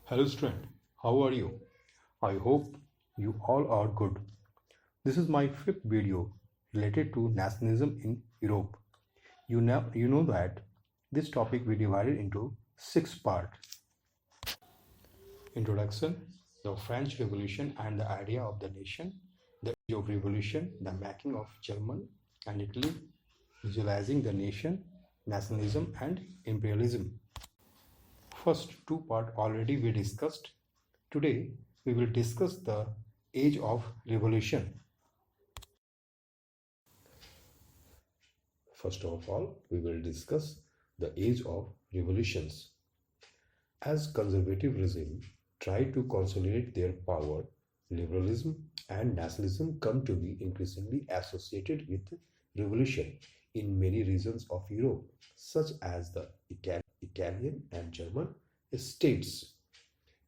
Hello student, how are you? I hope you all are good. This is my fifth video related to nationalism in Europe. You know that this topic we divided into six parts. Introduction, the French Revolution and the idea of the nation, the age of revolution, the making of German and Italy, visualizing the nation, nationalism and imperialism. First two part already we discussed. Today we will discuss the age of revolution. First of all, we will discuss the age of revolutions. As conservative regime try to consolidate their power, liberalism and nationalism come to be increasingly associated with revolution in many regions of Europe, such as the Italian and German states.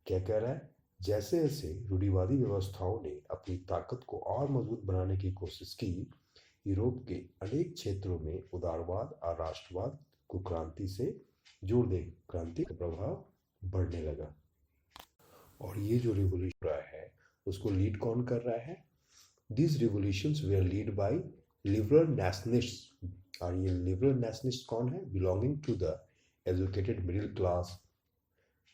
क्या कह रहा है? जैसे जैसे रूढ़िवादी व्यवस्थाओं ने अपनी ताकत को और मजबूत बनाने की कोशिश की, यूरोप के अनेक क्षेत्रों में उदारवाद और राष्ट्रवाद को क्रांति से जोड़ दे क्रांति का प्रभाव बढ़ने लगा। और ये जो रिवॉल्यूशन रहा है उसको लीड कौन कर रहा है? These revolutions were led by liberal nationalists. और ये liberal nationalists कौन है? Belonging to the educated middle class.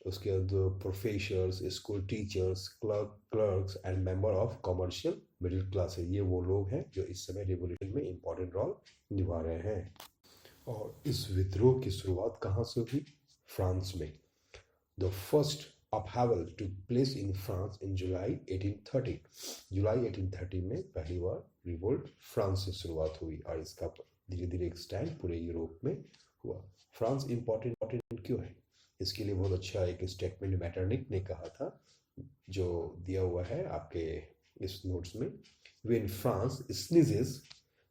उसके बाद professors, school teachers, clerks and member of commercial middle class है। ये वो लोग हैं जो इस समय रिवॉल्यूशन में इम्पोर्टेंट रोल निभा रहे हैं। और इस विद्रोह की शुरुआत कहाँ से हुई? फ्रांस में। The first upheaval took place in France in July 1830। जुलाई 1830 में पहली बार रिवोल्ट फ्रांस से शुरुआत हुई और इसका धीरे धीरे एक्सटेंड पूरे यूरोप में हुआ। फ्रांस इम्पोर्टेंट क्यों है? इसके लिए बहुत अच्छा एक स्टेटमेंट मैटरनिक ने कहा था, जो दिया हुआ है आपके इस नोट्स में। When France sneezes,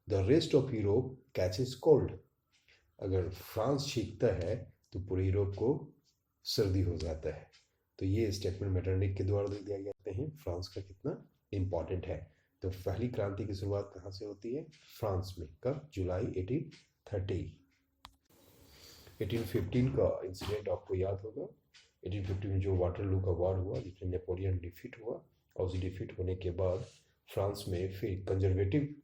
the rest of Europe catches cold. अगर फ्रांस छींकता है तो पूरे यूरोप को सर्दी हो जाता है। तो ये स्टेटमेंट मैटरनिक के द्वारा दिया गया है फ्रांस का कितना इम्पोर्टेंट है। तो पहली क्रांति की शुरुआत कहाँ से होती है? फ्रांस में। कब? जुलाई 1830। 1815 का इंसिडेंट आपको याद होगा। 1815 में जो वाटरलू का वार हुआ जिसमें नेपोलियन डिफीट हुआ, और उस डिफीट होने के बाद फ्रांस में फिर कंजर्वेटिव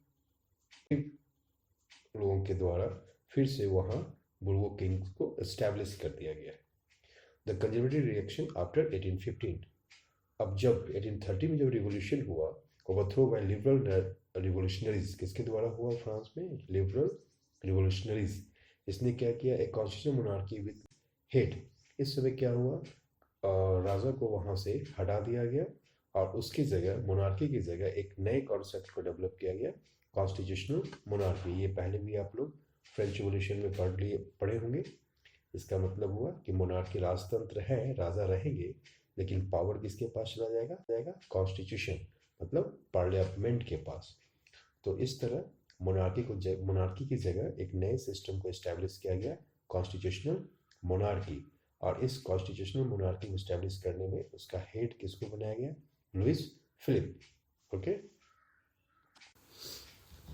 लोगों के द्वारा फिर से वहाँ बुर्बो किंग्स को एस्टैब्लिश कर दिया गया। The conservative reaction after 1815। अब जब 1830 में जब रिवॉल्यूशन हुआ, ओवरथ्रो बाय लिबरल रिवॉल्यूशनरीज, किसके द्वारा हुआ फ्रांस में? Liberal revolutionaries. इसने क्या किया? एक कॉन्स्टिट्यूशनल मोनार्की विद हेड। इस समय क्या हुआ? राजा को वहाँ से हटा दिया गया और उसकी जगह मोनार्की की जगह एक नए कॉन्सेप्ट को डेवलप किया गया, कॉन्स्टिट्यूशनल मोनार्की। ये पहले भी आप लोग फ्रेंच रिवॉल्यूशन में पढ़े होंगे। इसका मतलब हुआ कि मोनार्की राजतंत्र है, राजा रहेंगे, लेकिन पावर किसके पास चला जाएगा? कॉन्स्टिट्यूशन मतलब पार्लियामेंट के पास। तो इस तरह मोनार्की की जगह एक नए सिस्टम को इस्टेब्लिश किया गया, कॉन्स्टिट्यूशनल मोनार्की। और इस कॉन्स्टिट्यूशनल मोनार्की को इस्टेब्लिश करने में उसका हेड किसको बनाया गया? Louis Philip. ओके,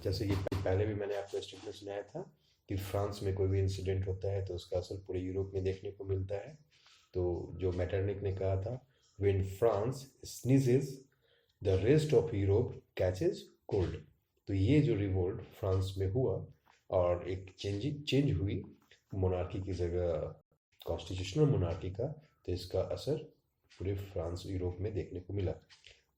जैसे कि पहले भी मैंने आपको स्टेटमेंट सुनाया था कि फ्रांस में कोई भी इंसिडेंट होता है तो उसका असर पूरे यूरोप में देखने को मिलता है। तो जो मैटरनिक ने कहा था, when France sneezes the rest of Europe catches cold. तो ये जो रिवोल्ट फ्रांस में हुआ और एक चेंज हुई मोनार्की की जगह कॉन्स्टिट्यूशनल मोनार्की का, तो इसका असर पूरे फ्रांस यूरोप में देखने को मिला।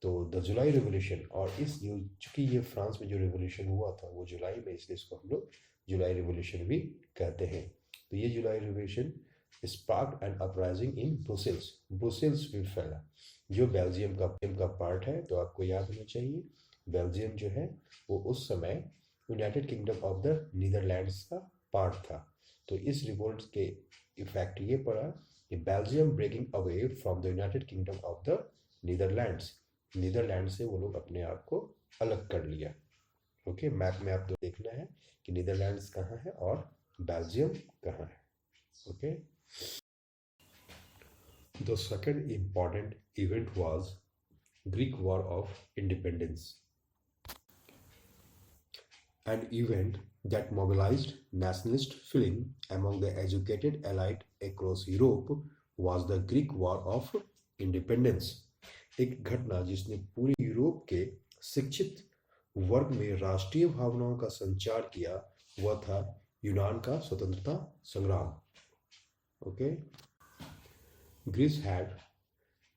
तो द जुलाई रिवॉल्यूशन, और चूंकि ये फ्रांस में जो रिवॉल्यूशन हुआ था वो जुलाई में, इसलिए इसको हम लोग जुलाई रिवॉल्यूशन भी कहते हैं। तो ये July revolution spark and uprising in Brussels में फैला, जो बेल्जियम का पार्ट है। तो आपको याद होना चाहिए बेल्जियम जो है वो उस समय United Kingdom of the Netherlands का पार्ट था। तो इस रिवोल्ट के इफेक्ट ये पड़ा कि Belgium breaking away from the United Kingdom of the Netherlands. Netherland से वो लोग अपने आप को अलग कर लिया। ओके, मैप में आपको देखना है कि नीदरलैंड्स कहाँ है और बेल्जियम कहाँ है। Okay, the second important event was Greek war of independence, an event that mobilized nationalist feeling among the educated elite across Europe was the Greek War of independence. एक घटना जिसने पूरे यूरोप के शिक्षित वर्ग में राष्ट्रीय भावनाओं का संचार किया वह था यूनान का स्वतंत्रता संग्राम। Okay, Greece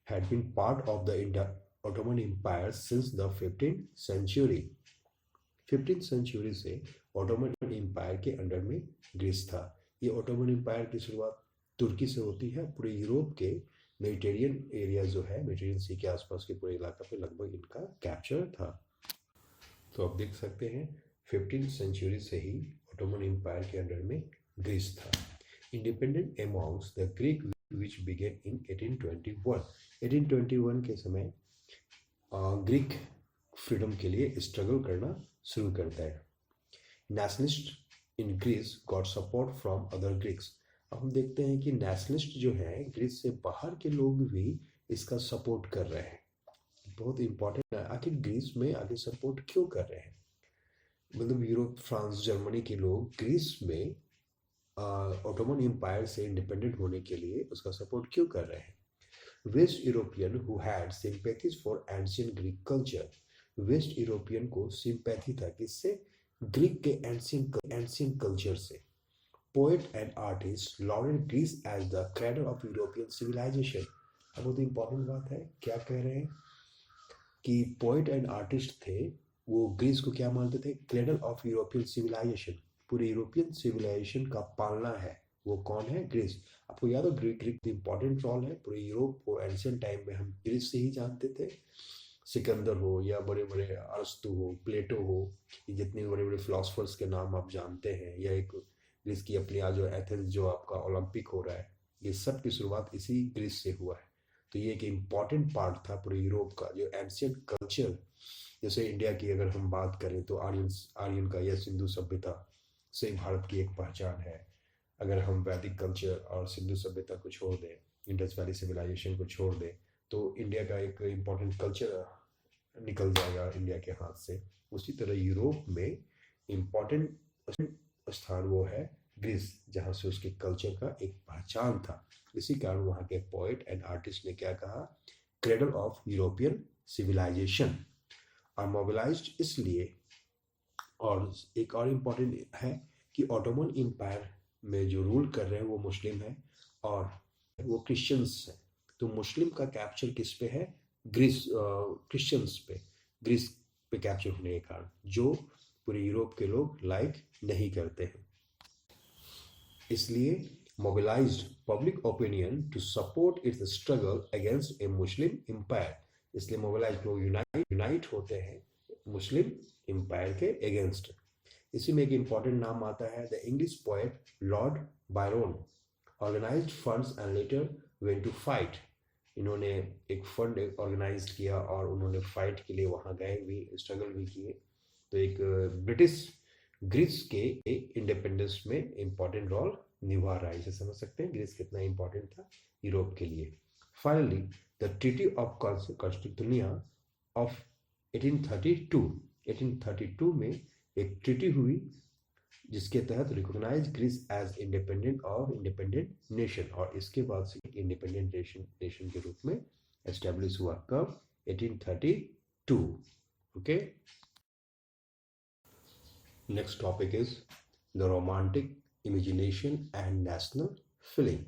had been part of the Ottoman Empire since the 15th century. 15th century से ऑटोमन एम्पायर के अंडर में ग्रीस था। ये ऑटोमन एम्पायर की शुरुआत तुर्की से होती है। पूरे यूरोप के मेडिटेरियन एरिया जो है, मेडिटेरियन सी के आसपास के पूरे इलाका पे लगभग इनका कैप्चर था। तो आप देख सकते हैं 15th सेंचुरी से ही ऑटोमन एम्पायर के अंडर में ग्रीस था। Independent amongst the Greek which began in 1821. 1821 के समय ग्रीक फ्रीडम के लिए स्ट्रगल करना शुरू करता है। Nationalist in Greece got support from other Greeks. अब हम देखते हैं कि नेशनलिस्ट जो है ग्रीस से बाहर के लोग भी इसका सपोर्ट कर रहे हैं। बहुत इंपॉर्टेंट है, आखिर ग्रीस में आगे सपोर्ट क्यों कर रहे हैं? मतलब यूरोप, फ्रांस, जर्मनी के लोग ग्रीस में ऑटोमन एम्पायर से इंडिपेंडेंट होने के लिए उसका सपोर्ट क्यों कर रहे हैं? West European who had sympathies for ancient Greek culture. West European को सिंपैथी था किससे? ग्रीक के एंशिएंट कल्चर से। Poet and artist lauded Greece as the cradle of European civilisation. अब बहुत इंपॉर्टेंट बात है, क्या कह रहे हैं कि पोएट एंड आर्टिस्ट थे, वो ग्रीस को क्या मानते थे? Cradle of European civilization. पूरे यूरोपियन सिविलाइजेशन का पालना है वो कौन है? ग्रीस। आपको याद हो ग्रीक इंपॉर्टेंट रोल है पूरे यूरोप को एंशिएंट टाइम में हम ग्रीस से ही जानते थे। सिकंदर हो या बड़े बड़े अरस्तु हो, प्लेटो हो, ये जितने बड़े बड़े फिलोसफर्स के नाम आप जानते हैं, या एक ग्रीस की अपनी आज जो एथेंस जो आपका ओलंपिक हो रहा है, ये सब की शुरुआत इसी ग्रीस से हुआ है। तो ये एक इम्पॉर्टेंट पार्ट था पूरे यूरोप का जो एंशिएंट कल्चर। जैसे इंडिया की अगर हम बात करें तो आर्यन का या सिंधु सभ्यता से भारत की एक पहचान है। अगर हम वैदिक कल्चर और सिंधु सभ्यता को छोड़ दें, इंडस वैली सिविलाइजेशन को छोड़ दें, तो इंडिया का एक इम्पॉर्टेंट कल्चर निकल जाएगा इंडिया के हाथ से। उसी तरह यूरोप में इम्पॉर्टेंट स्थान वो है ग्रीस, जहाँ से उसके कल्चर का एक पहचान था। इसी कारण वहाँ के पोएट एंड आर्टिस्ट ने क्या कहा? Cradle of European civilization. और मोबिलाइज्ड इसलिए, और एक और इम्पॉर्टेंट है कि ऑटोमन एम्पायर में जो रूल कर रहे हैं वो मुस्लिम है और वो क्रिश्चियंस हैं। तो मुस्लिम का कैप्चर किस पे है? ग्रीस, क्रिश्चियंस पे, ग्रीस पे कैप्चर होने के कारण, जो पूरे यूरोप के लोग लाइक नहीं करते हैं। इसलिए mobilized public opinion to support its struggle against a Muslim empire. इसलिए मोबिलाइज्ड लोग यूनाइट होते हैं मुस्लिम एम्पायर के अगेंस्ट। इसी में एक इंपॉर्टेंट नाम आता है the English poet Lord Byron. Organized funds and later went to fight. इन्होंने एक फंड ऑर्गेनाइज किया और उन्होंने फाइट के लिए वहाँ गए भी, स्ट्रगल भी किए। तो एक ब्रिटिश ग्रीस के इंडिपेंडेंस में इंपॉर्टेंट रोल निभा रहा है। इसे समझ सकते हैं ग्रीस कितना इंपॉर्टेंट था यूरोप के लिए। Finally the treaty of Constantinople of 1832 में एक ट्रीटी हुई जिसके तहत recognize Greece as independent nation, और इसके बाद से इंडिपेंडेंट नेशन के रूप में एस्टेब्लिश हुआ। कब? 1832। Okay, next topic is the romantic imagination and national feeling.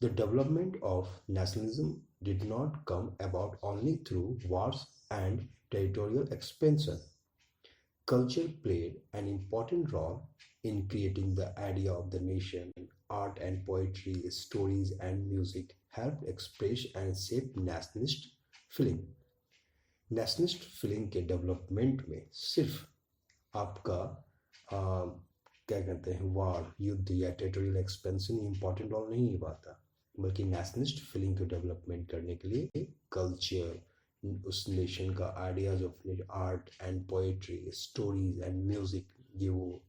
The development of nationalism did not come about only through wars and territorial expansion. Culture played an important role in creating the idea of the nation. Art and poetry, stories and music helped express and shape nationalist feeling. Nationalist feeling के development में सिर्फ आपका क्या कहते हैं वार, युद्ध या territorial expansion important role नहीं निभाता, बल्कि नेशनलिस्ट फीलिंग को डेवलपमेंट करने के लिए कल्चर, उस नेशन का ideas of art and poetry, stories and music, ये वो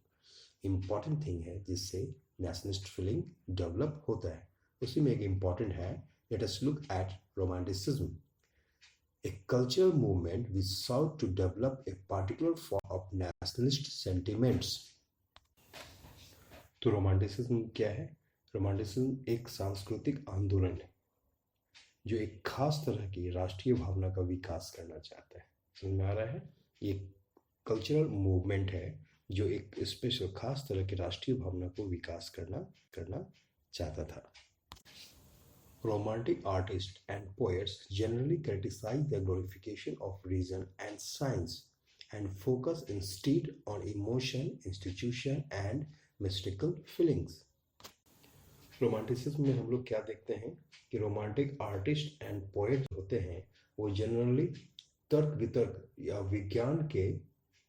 इम्पॉर्टेंट थिंग है जिससे नेशनलिस्ट फीलिंग डेवलप होता है। उसी में एक इम्पॉर्टेंट है, let us look at romanticism, a cultural movement which sought to develop a particular form of nationalist sentiments. तो रोमांटिसिज्म क्या है? रोमांटिसिज्म एक सांस्कृतिक आंदोलन है जो एक खास तरह की राष्ट्रीय भावना का विकास करना चाहता है। समझ में आ रहा है? ये कल्चरल मूवमेंट है जो एक स्पेशल खास तरह की राष्ट्रीय भावना को विकास करना चाहता था। Romantic artists and poets generally criticize the glorification of reason and science and focus instead on emotion, institution and mystical feelings. Romanticism में हम लोग क्या देखते हैं कि रोमांटिक आर्टिस्ट एंड पोएट होते हैं वो जनरली तर्क वितर्क या विज्ञान के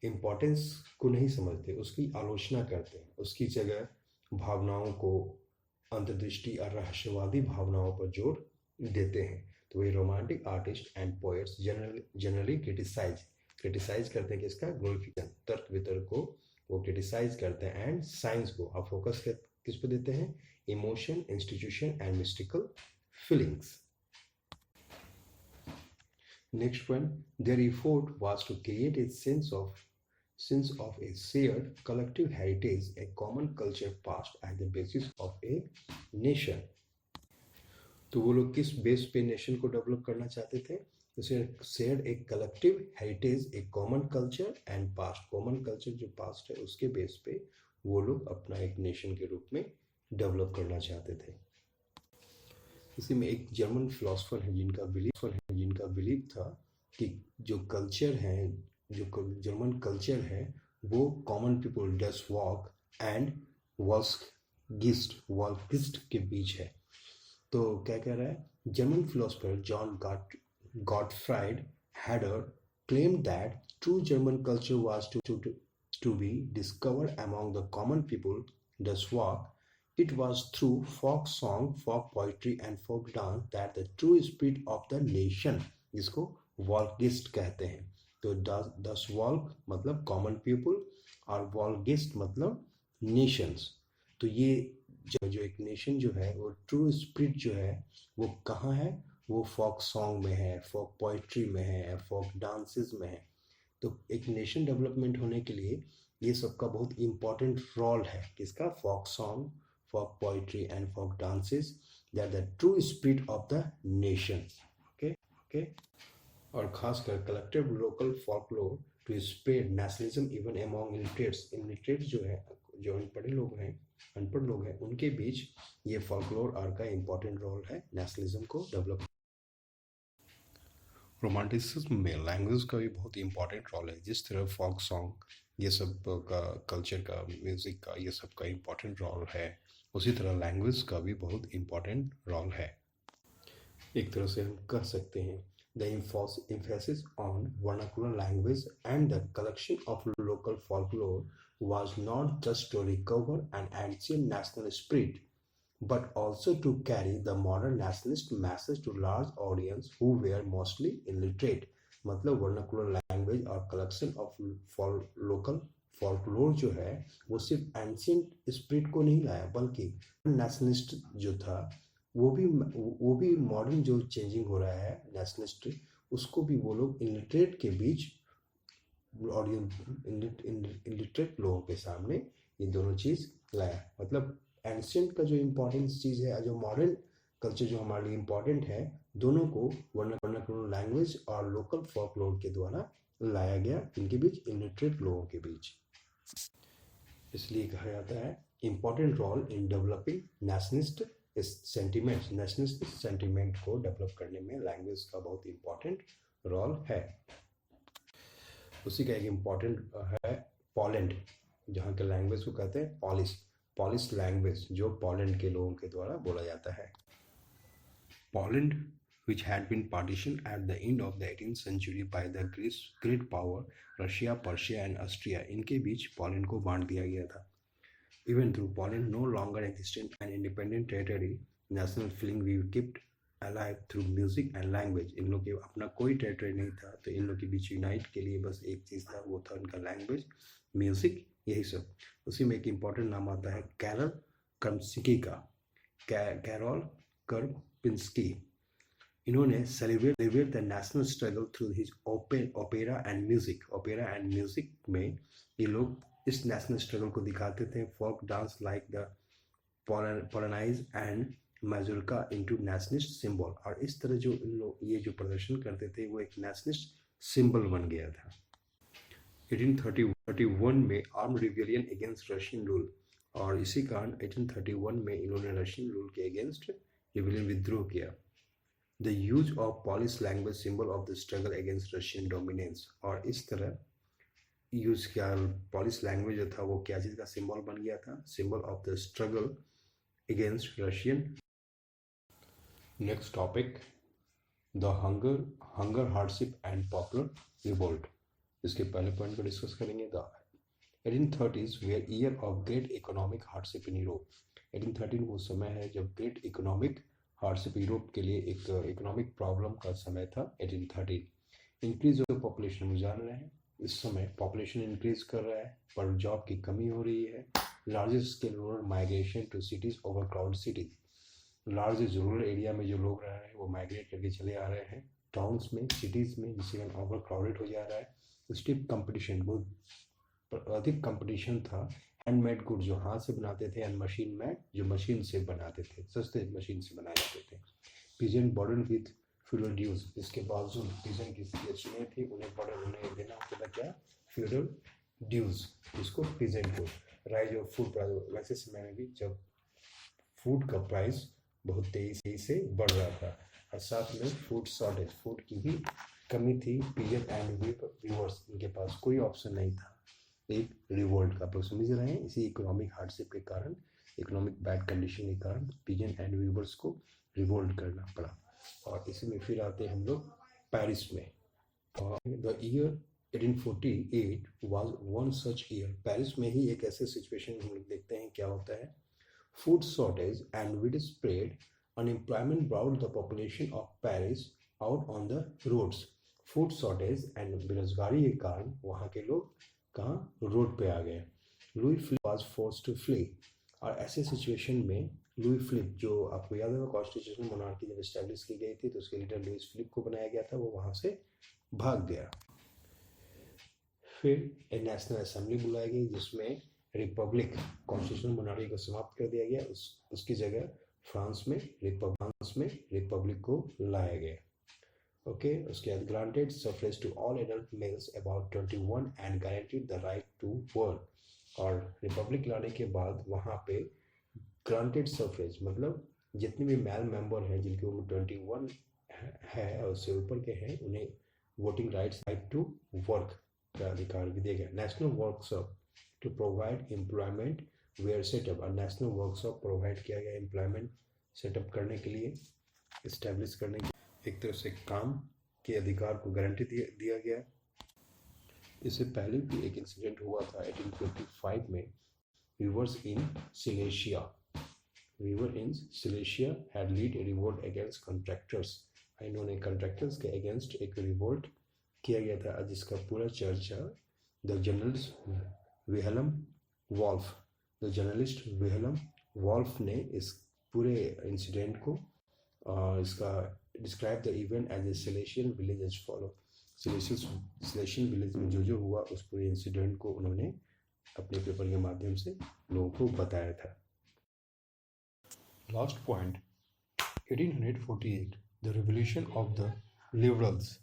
इम्पोर्टेंस को नहीं समझते, उसकी आलोचना करते हैं, उसकी जगह भावनाओं को, अंतर्दृष्टि और रहस्यवादी भावनाओं पर जोर देते हैं। तो ये romantic artist and poets generally criticize करते हैं कि इसका ग्लोरिफिकेशन तर्क वितर्क को वो क्रिटिसाइज करते हैं एंड साइंस को आप फोकस किस पे देते हैं? Emotion, institution and mystical feelings. Next one, their effort was to create a sense of a shared collective heritage, a common culture past as the basis of a nation. तो वो लोग किस बेस पे nation को develop करना चाहते थे? Share एक कलेक्टिव हेरिटेज, एक common culture and past. Common culture जो पास्ट है उसके बेस पे वो लोग अपना एक नेशन के रूप में डेवलप करना चाहते थे। इसी में एक जर्मन फिलोसफर है जिनका बिलीव था कि जो कल्चर है, जो जर्मन कल्चर है वो common people das Volk and Volksgeist के बीच है। तो क्या कह रहा है? German philosopher John Gottfried Herder claimed that true German culture was to be discovered among the common people, thus walk. It was through folk song, folk poetry and folk dance that the true spirit of the nation, जिसको वॉल्फगिस्ट कहते हैं। तो दस wolf मतलब common people और वॉल्फगिस्ट मतलब Nations. तो ये जो एक नेशन जो है वो ट्रू स्पिरिट जो है वो कहाँ है? वो फोक सॉन्ग में है, फोक पोइट्री में है, फोक डांसेस में है। तो एक नेशन डेवलपमेंट होने के लिए ये सबका बहुत इम्पोर्टेंट रोल है। किसका? Folk song, folk poetry and folk dances, that the true spirit of the nation. Okay. और खासकर collective local folklore to spread nationalism even among illiterates. Illiterates जो है, जो अनपढ़ लोग हैं उनके बीच ये फॉकलोर आर्ट का इम्पोर्टेंट रोल है नेशनलिज्म को डेवलप। रोमांटिसिज्म में लैंग्वेज का भी बहुत इम्पोर्टेंट रोल है। जिस तरह फोक सॉन्ग ये सब का कल्चर का, म्यूज़िक का, ये सब का इम्पोर्टेंट रोल है, उसी तरह लैंग्वेज का भी बहुत इम्पोर्टेंट रोल है। एक तरह से हम कह सकते हैं the emphasis on vernacular language and the collection of local folklore was not just to recover an ancient national spirit, but also to carry the modern nationalist message to large audience who were mostly illiterate. मतलब vernacular language और collection of local folklore जो है वो सिर्फ ancient spirit को नहीं लाया, बल्कि nationalist जो था वो भी मॉडर्न जो चेंजिंग हो रहा है नेशनलिस्ट, उसको भी वो लोग इलिटरेट के बीच और इलिटरेट लोगों के सामने ये दोनों चीज़ लाया। मतलब एंशियंट का जो इम्पोर्टेंस चीज़ है, जो मॉडर्न कल्चर जो हमारे लिए इम्पोर्टेंट है, दोनों को वर्नाकुलर लैंग्वेज और लोकल फोकलोर के द्वारा लाया गया, इनके बीच, इलिटरेट लोगों के बीच। इसलिए कहा जाता है important role in developing nationalist sentiment. Nationalist sentiment को डेवलप करने में लैंग्वेज का बहुत इम्पोर्टेंट रोल है। उसी का एक इम्पोर्टेंट है पोलैंड, जहाँ के लैंग्वेज को कहते हैं पॉलिश लैंग्वेज, जो पोलैंड के लोगों के द्वारा बोला जाता है। Poland which had been partitioned at the end of the 18th century by the great power Russia, Persia and Austria, इनके बीच पोलैंड को बांट दिया गया था। Even though Poland no longer existed an independent territory, national feeling we kept alive through music and language. इन लोग के अपना कोई टेरिटरी नहीं था, तो इन लोग के बीच यूनाइट के लिए बस एक चीज़ था, वो था उनका लैंग्वेज, म्यूज़िक, यही सब। उसी में एक इम्पॉर्टेंट नाम आता है कैरल कर्मस्की का, कैरोल कर्पिंस्की। इन्होंने celebrate the national struggle through his opera and music. Opera and music में ये लोग इस नेशनल स्ट्रगल को दिखाते थे। Folk dance like the polonaise and mazurka into nationalist symbol, और इस तरह जो ये जो प्रदर्शन करते थे वो एक नेशनलिस्ट सिंबल बन गया था। 1831 में arm rebellion against Russian rule, और इसी कारण 1831 में इन्होंने रशियन रूल के अगेंस्ट रिबेलियन विद्रोह किया। The use of polish language symbol of the struggle against Russian dominance, और इस तरह यूज किया पॉलिश लैंग्वेज जो था वो क्या चीज़ का सिंबल बन गया था, symbol of the struggle against Russian. Next topic the hunger hardship and popular revolt. इसके पहले पॉइंट को डिस्कस करेंगे। The 1830s were year of great economic hardship in Europe. 1813 वो समय है जब ग्रेट इकोनॉमिक हार्डशिप यूरोप के लिए एक इकोनॉमिक प्रॉब्लम का समय था। 1813 इंक्रीज ऑफ पॉपुलेशन, हम जान रहे हैं इस समय पॉपुलेशन इंक्रीज कर रहा है पर जॉब की कमी हो रही है। Largest scale rural migration to cities, over crowd cities, large rural area में जो लोग रह रहे हैं वो माइग्रेट करके चले आ रहे हैं टाउन्स में, सिटीज़ में, जिससे ओवर क्राउडेड हो जा रहा है। स्टिफ कंपटीशन, बहुत अधिक कंपटीशन था। हैंडमेड गुड जो हाथ से बनाते थे, एंड मशीन मेड जो मशीन से बनाते थे, सस्ते मशीन से बनाए जाते थे। Peasant burden with feudal dues, इसके बावजूद पीजेंट की स्टेज में थी, उन्हें बर्डन उन्हें देना होता था क्या, फ्यूडल ड्यूज, इसको पीजेंट को। राइज ऑफ फूड प्राइस, वैसे समय में भी जब फूड का प्राइस बहुत तेजी से बढ़ रहा था, और साथ में फूड शॉर्टेज, फूड की भी कमी थी। पीजेंट एंड व्यूअर्स, इनके पास कोई ऑप्शन नहीं था एक रिवोल्ट का। आप लोग समझ रहे हैं, इसी इकोनॉमिक हार्डशिप के कारण, इकोनॉमिक बैड कंडीशन के कारण पीजेंट एंड व्यूअर्स को रिवोल्ट करना पड़ा। और इसी में फिर आते हैं हम लोग पेरिस में। The year 1848 was one such year. Paris में ही एक ऐसे सिचुएशन हम लोग देखते हैं क्या होता है। Food shortage and widespread unemployment brought the population of Paris out on the roads. Food shortage and बेरोजगारी के कारण वहाँ के लोग कहाँ, रोड पे आ गए। Louis Philippe was forced to flee, और ऐसे सिचुएशन में लुई फिलिप, जो आपको याद होगा कॉन्स्टिट्यूशनल मोनार्की जब इस्टेब्लिश की गई थी तो उसके लीडर लुइस फिलिप को बनाया गया था, वो वहाँ से भाग गया। फिर एक नेशनल असेंबली बुलाई गई जिसमें रिपब्लिक, कॉन्स्टिट्यूशनल मोनार्की को समाप्त कर दिया गया, उसकी जगह फ्रांस में रिपब्लिक को लाया गया। ओके, उसके बाद granted suffrage to all adult males about 21 and guaranteed the right to work. और रिपब्लिक लाने के बाद वहाँ पे ग्रांटेड सफरेज मतलब जितने भी मेल मेंबर हैं जिनकी उम्र 21 है और उससे ऊपर के हैं, उन्हें voting rights, right to work का अधिकार भी दिया गया। National workshop to provide employment were set up, और नेशनल वर्कशॉप प्रोवाइड किया गया एम्प्लॉयमेंट सेटअप करने के लिए, इस्टेब्लिश करने के, एक तरह से काम के अधिकार को गारंटी दिया गया। इससे पहले भी एक इंसिडेंट हुआ था 1825 में। Viewers in Silesia had lead A revolt against contractors, इन्होंने कॉन्ट्रैक्टर्स के अगेंस्ट एक रिवोल्ट किया गया था, जिसका पूरा चर्चा द जर्नलिस्ट विहलम वॉल्फ ने इस पूरे इंसिडेंट को इसका describe the event as a Silesian village as follow. Silesian village में जो हुआ उस पूरे इंसिडेंट को उन्होंने अपने पेपर के माध्यम से लोगों को बताया था। Last point 1848 the revolution of the liberals.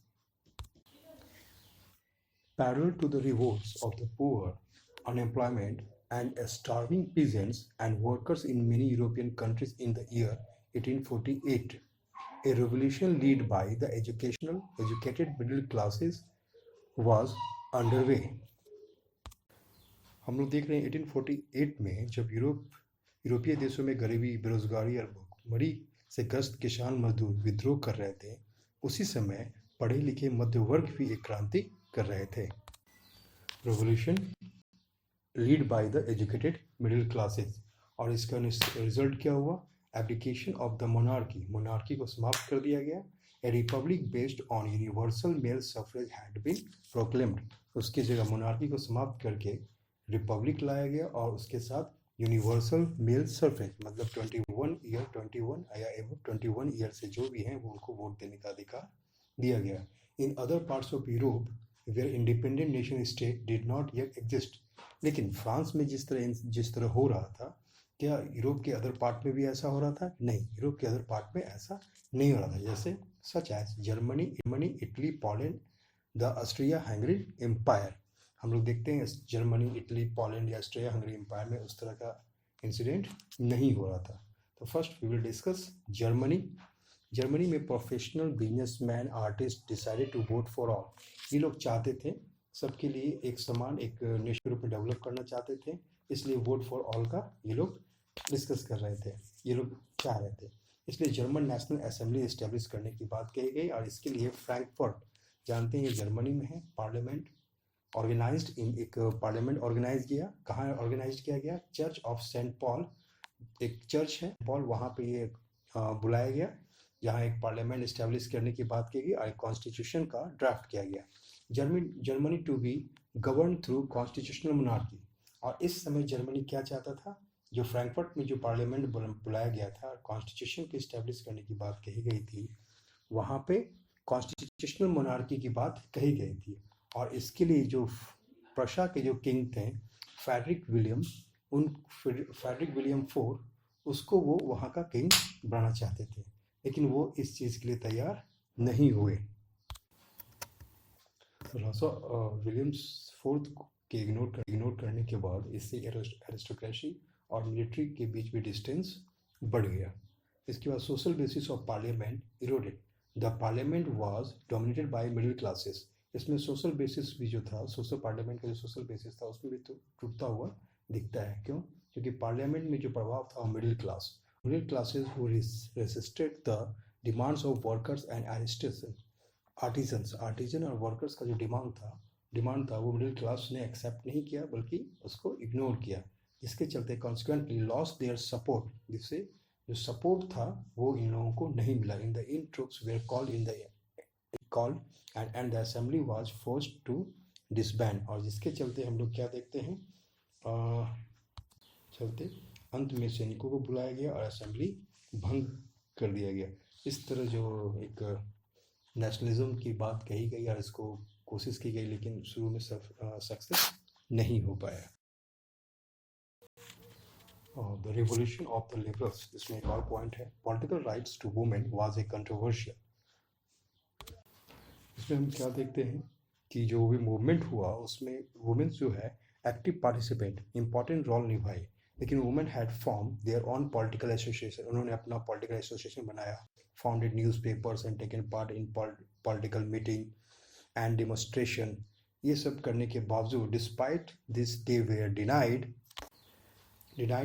Parallel to the revolts of the poor, unemployment, and starving peasants and workers in many European countries in the year 1848, a revolution led by the educated middle classes was underway. हम लोग देख रहे हैं 1848 में जब यूरोपीय देशों में गरीबी, बेरोजगारी और भुखमरी से ग्रस्त किसान मजदूर विद्रोह कर रहे थे, उसी समय पढ़े लिखे मध्य वर्ग भी एक क्रांति कर रहे थे। Revolution lead by the educated middle classes, और इसका रिजल्ट क्या हुआ, एब्डिकेशन ऑफ द मोनार्की को समाप्त कर दिया गया। A republic based on universal male suffrage had been proclaimed, उसकी जगह मोनार्की को समाप्त करके रिपब्लिक लाया गया, और उसके साथ यूनिवर्सल मेल सफरेज मतलब 21 ईयर से जो भी हैं वो उनको वोट देने का अधिकार दिया गया। In other parts of Europe where independent nation state did not yet exist, लेकिन फ्रांस में जिस तरह हो रहा था क्या यूरोप के अदर पार्ट में भी ऐसा हो रहा था? नहीं, यूरोप के अदर पार्ट में ऐसा नहीं हो रहा था। जैसे such as Germany, Italy, Poland, the Austria Hungary empire. हम लोग देखते हैं जर्मनी, इटली, पोलैंड या ऑस्ट्रिया हंगरी एम्पायर में उस तरह का इंसिडेंट नहीं हो रहा था। तो first we will discuss Germany. Germany में professional businessman artist decided to vote for all. ये लोग चाहते थे सबके लिए एक समान एक नेशन रूप में डेवलप करना चाहते थे, इसलिए वोट फॉर ऑल का ये लोग डिस्कस कर रहे थे, ये लोग चाह रहे थे। इसलिए जर्मन नेशनल असेंबली इस्टेब्लिश करने की बात कही गई और इसके लिए फ्रैंकफर्ट, जानते हैं ये जर्मनी में है, पार्लियामेंट ऑर्गेनाइज्ड इन एक पार्लियामेंट ऑर्गेनाइज किया। कहाँ ऑर्गेनाइज किया गया? चर्च ऑफ सेंट पॉल, एक चर्च है पॉल, वहाँ पे ये बुलाया गया, जहाँ एक पार्लियामेंट इस्टेब्लिश करने की बात की गई और एक कॉन्स्टिट्यूशन का ड्राफ्ट किया गया। Germany to be govern through constitutional monarchy. और इस समय जर्मनी क्या चाहता था? जो फ्रैंकफर्ट में जो पार्लियामेंट बुलाया गया था, कॉन्स्टिट्यूशन की इस्टेब्लिश करने की बात कही गई थी, वहाँ पे कॉन्स्टिट्यूशनल मोनार्की की बात कही गई थी। और इसके लिए जो प्रशा के जो किंग थे फ्रेडरिक विलियम IV, उसको वो वहाँ का किंग बनाना चाहते थे, लेकिन वो इस चीज़ के लिए तैयार नहीं हुए। विलियम्स IV के इग्नोर करने के बाद इससे एरिस्टोक्रेसी और मिलिट्री के बीच भी डिस्टेंस बढ़ गया। इसके बाद social basis of parliament eroded. The parliament was dominated by middle classes. इसमें सोशल बेसिस भी जो था, सोशल पार्लियामेंट का जो सोशल बेसिस था, उसमें भी तो टूटता हुआ दिखता है। क्यों? क्योंकि पार्लियामेंट में जो प्रभाव था middle classes who resisted the demands of workers and artisan और वर्कर्स का जो डिमांड था वो मिडिल क्लास ने एक्सेप्ट नहीं किया, बल्कि उसको इग्नोर किया, जिसके चलते कॉन्सिक्वेंटली लॉस्ट देयर सपोर्ट, जिससे जो सपोर्ट था वो इन लोगों को नहीं मिला। In the in troops were called and the assembly was forced to disband. और जिसके चलते हम लोग क्या देखते हैं, चलते अंत में सैनिकों को बुलाया गया और असेंबली भंग कर दिया गया। इस तरह जो एक नेशनलिज्म की बात कही गई और इसको कोशिश की गई, लेकिन शुरू में सक्सेस नहीं हो पाया। The revolution of the liberals, इसमें एक और पॉइंट है, political rights to women was a controversial. इसमें हम क्या देखते हैं कि जो भी मूवमेंट हुआ उसमें वुमेन्स जो है एक्टिव पार्टिसिपेंट, इंपॉर्टेंट रोल निभाई, लेकिन women had form their on political association. उन्होंने अपना पॉलिटिकल एसोसिएशन बनाया, founded newspapers and taken part in political meeting and demonstration. ये सब करने के बावजूद despite this they were denied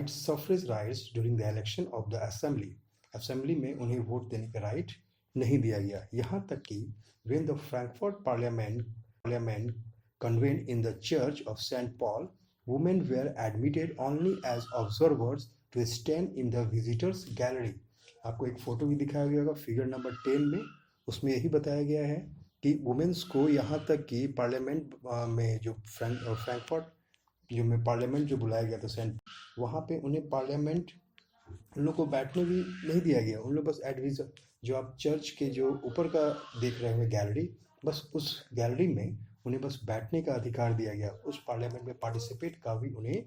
suffrage rights during the election of the assembly. Assembly में उन्हें वोट देने का राइट नहीं दिया गया। यहाँ तक कि when the Frankfurt Parliament convened in the Church of St. Paul, women were admitted only as observers to stand in the visitors gallery. आपको एक फोटो भी दिखाया गया होगा फिगर नंबर 10 में, उसमें यही बताया गया है कि वुमेन्स को यहाँ तक कि पार्लियामेंट में जो फ्रैंकफर्ट जो में पार्लियामेंट जो बुलाया गया था सेंट, वहाँ पे उन्हें पार्लियामेंट उन लोग को बैठने भी नहीं दिया गया। उन लोग बस एडविजन, जो आप चर्च के जो ऊपर का देख रहे हैं गैलरी, बस उस गैलरी में उन्हें बस बैठने का अधिकार दिया गया। उस पार्लियामेंट में पार्टिसिपेट का भी उन्हें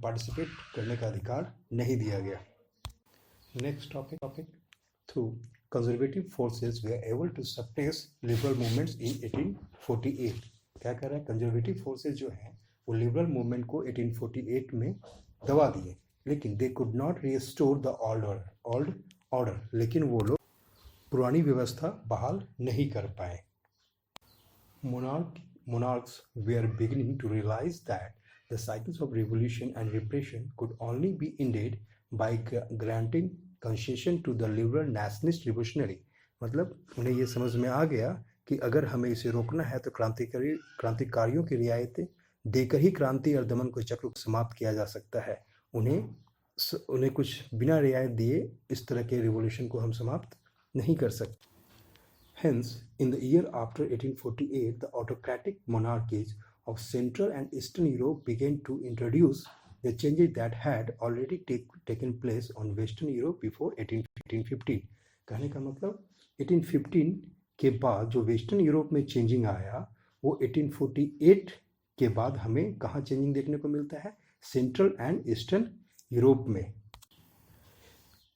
पार्टिसिपेट करने का अधिकार नहीं दिया गया। Next topic through conservative forces were able to suppress liberal movements in 1848। क्या कर रहा है? कंजर्वेटिव फोर्सेस जो हैं वो लिबरल मूवमेंट को 1848 में दबा दिए, लेकिन they could not restore the old order, लेकिन वो लोग पुरानी व्यवस्था बहाल नहीं कर पाए। Monarchs were beginning to realize that the cycles of revolution and repression could only be ended by granting concession to the liberal nationalist revolutionary। मतलब उन्हें ये समझ में आ गया कि अगर हमें इसे रोकना है तो क्रांतिकारियों की रियायतें देकर ही क्रांति और दमन को चक्र को समाप्त किया जा सकता है। उन्हें कुछ बिना रियायत दिए इस तरह के रिवॉल्यूशन को हम समाप्त नहीं कर सकते। Hence, in the year after 1848, the autocratic monarchies of Central and Eastern Europe began to introduce the changes that had already taken place on Western Europe before 1815। कहने का मतलब 1815 के बाद जो वेस्टर्न यूरोप में चेंजिंग आया वो 1848 के बाद हमें कहाँ चेंजिंग देखने को मिलता है? सेंट्रल एंड ईस्टर्न यूरोप में।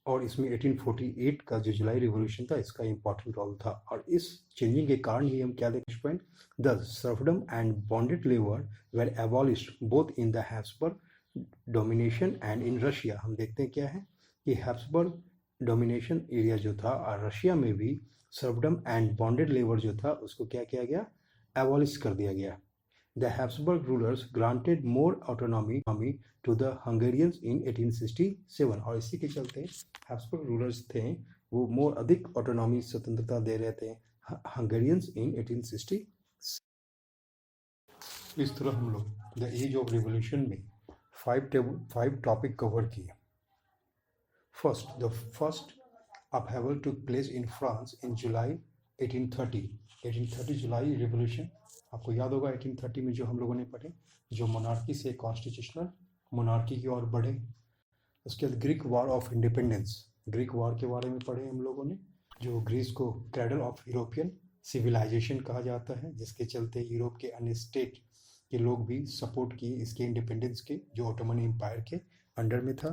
और इसमें 1848 का जो जुलाई रिवॉल्यूशन था इसका इंपॉर्टेंट रोल था। और इस चेंजिंग के कारण ही हम क्या देख point the serfdom and bonded labour were abolished both in the Habsburg domination and in Russia. हम देखते हैं क्या है कि हैब्सबर्ग डोमिनेशन एरिया जो था और रशिया में भी सर्फडम एंड बॉन्डेड लेबर जो था उसको क्या किया गया, एबॉलिश कर दिया गया। The Habsburg rulers granted more autonomy to the Hungarians in 1867 और इसी के चलते Habsburg rulers थे वो मोर अधिक ऑटोनॉमी स्वतंत्रता दे रहे थे हंगेरियंस इन 1860। इस तरह हम लोग द एज ऑफ रिवॉल्यूशन में 5 टॉपिक कवर किए। First, the first upheaval took place in France in July 1830 July revolution. आपको याद होगा 1830 में जो हम लोगों ने पढ़े, जो मोनार्की से कॉन्स्टिट्यूशनल मोनार्की की ओर बढ़े। उसके बाद Greek war of independence, Greek war के बारे में पढ़े हम लोगों ने, जो ग्रीस को क्रैडल ऑफ यूरोपियन सिविलाइजेशन कहा जाता है, जिसके चलते यूरोप के अन्य स्टेट के लोग भी सपोर्ट किए इसके इंडिपेंडेंस के, जो ऑटोमन एम्पायर के अंडर में था।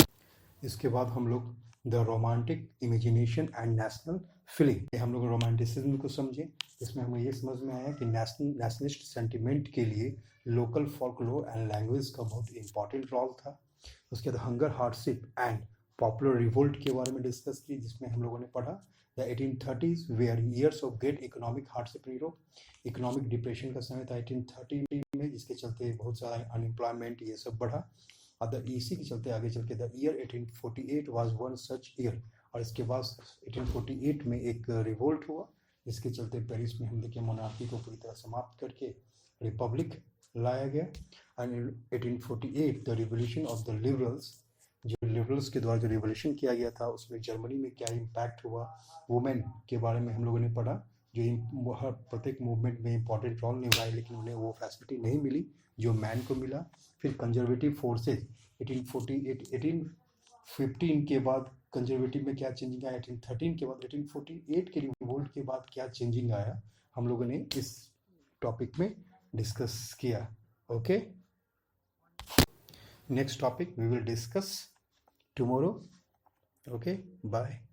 इसके बाद हम लोग the romantic imagination and national feeling, हम लोग रोमांटिसिज्म को समझे, जिसमें हमें ये समझ में आया कि नेशनलिस्ट सेंटिमेंट के लिए लोकल फोल्कलोर एंड लैंग्वेज का बहुत इंपॉर्टेंट रोल था। उसके बाद hunger, hardship and popular revolt के बारे में डिस्कस की, जिसमें हम लोगों ने पढ़ा the 1830s were years of great economic hardship in Europe. Economic depression का समय था 1830 में, जिसके चलते बहुत सारा अनएम्प्लॉयमेंट ये सब बढ़ा। और इसी के चलते आगे चल के the year 1848 was one such year. और इसके बाद 1848 में एक रिवोल्ट हुआ, जिसके चलते पेरिस में हम देखिए मोनार्की को पूरी तरह समाप्त करके रिपब्लिक लाया गया। And 1848 the revolution of the liberals, जो लिबरल्स के द्वारा जो रिवोल्यूशन किया गया था उसमें जर्मनी में क्या इम्पैक्ट हुआ, वुमेन के बारे में हम लोगों ने पढ़ा, जो हर प्रत्येक मूवमेंट में इंपॉर्टेंट रोल निभाए, लेकिन उन्हें वो फैसिलिटी नहीं मिली जो मैन को मिला। फिर कंजर्वेटिव फोर्सेज 1815 के बाद कंजर्वेटिव में क्या चेंजिंग आया, 1813 के बाद 1848 के रिवोल्ट के बाद क्या चेंजिंग आया, हम लोगों ने इस टॉपिक में डिस्कस किया। Okay, next topic we will discuss tomorrow. Okay, bye.